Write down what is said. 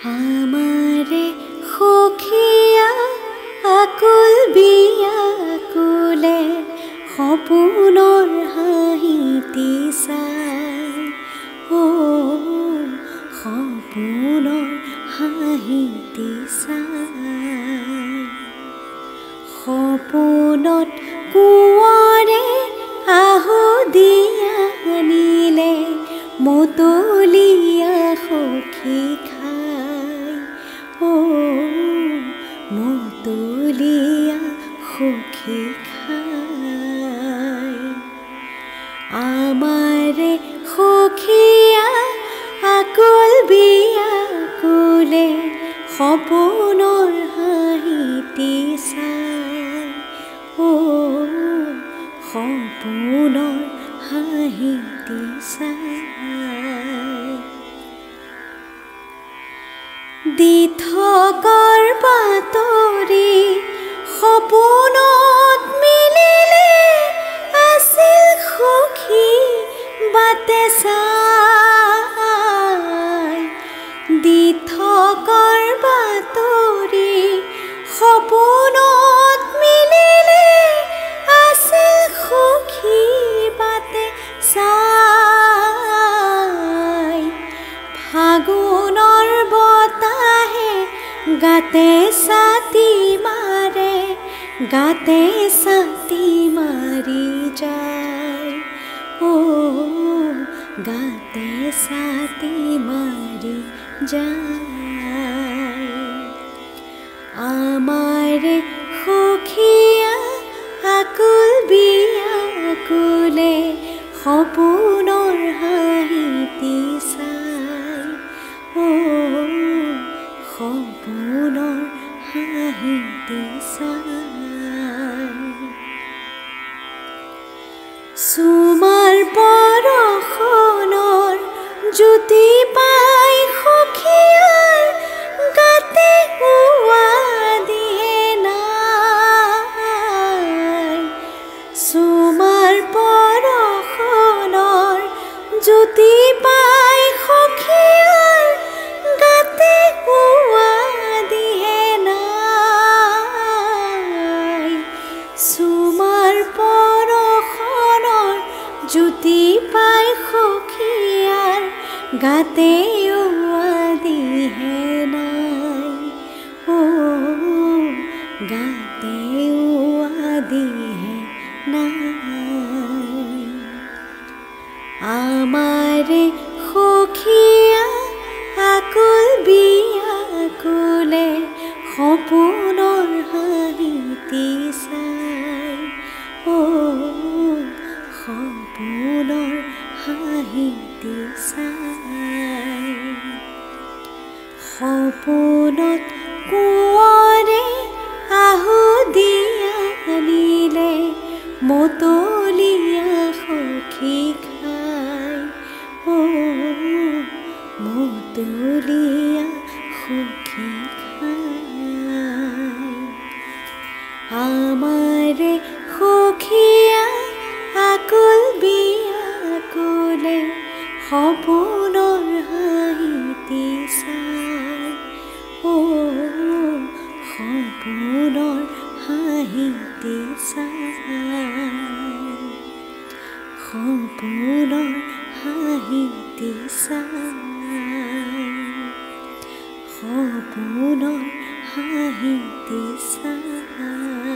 আমাৰে সখীয়া আকুল বিয়াকুলে সপোনৰ হাঁহিটি চাই সপোনৰ হাঁহিটি চাই সপোনত কোঁৱৰে আহু দিয়া আনিলে মতলীয়া সখী খাই মতলীয়া সখী খাই আমাৰে সখীয়া আকুল বিয়াকুলে সপোনৰ হাঁহিটি চাই সপোনৰ হাঁহিটি চাই দি থকাৰ বাতৰি সপোনত মিলিলে আছিল সখী বাটে চাই দি থকাৰ বাতৰি সপোনত মিলিলে আছিল সখী বাটে চাই ফাগুনৰ বতাহে গাতে ছাতি মাৰে গাতে ছাতি মাৰি যায় গাতে ছাতি মাৰি যায় আমাৰে সখীয়া আকুল বিয়াকুলে সপোনৰ হাঁহিটি চাই সপোনৰ হাঁহিটি চাই চুমাৰ পৰশনৰ জ্যোতি পাই সখীয়াৰ গাতে উৱা দিয়ে নাই চুমাৰ পৰশনৰ জ্যোতি পাই সখীয়াৰ গাতে উৱা দিয়ে নাই চুমাৰ পৰশনৰ জ্যোতি পাই সখীয়াৰ গাতে উৱা দিয়ে নাই গাতে উৱা দিয়ে নাই আমাৰে সখীয়া আকুল বিয়াকুলে সপোনৰ হাঁহিটি চাই সপোনৰ হাঁহিটি চাই সপোনত কোঁৱৰে আহু দিয়া আনিলে মতলীয়া সখী খাই মতলীয়া সখী খাই আমাৰে সখীয়া আকুল বিয়াকুলে সপোনৰ হাঁহিটি চাই সপোনৰ হাঁহিটি চাই সপোনৰ হাঁহিটি চাই সপোনৰ হাঁহিটি চাই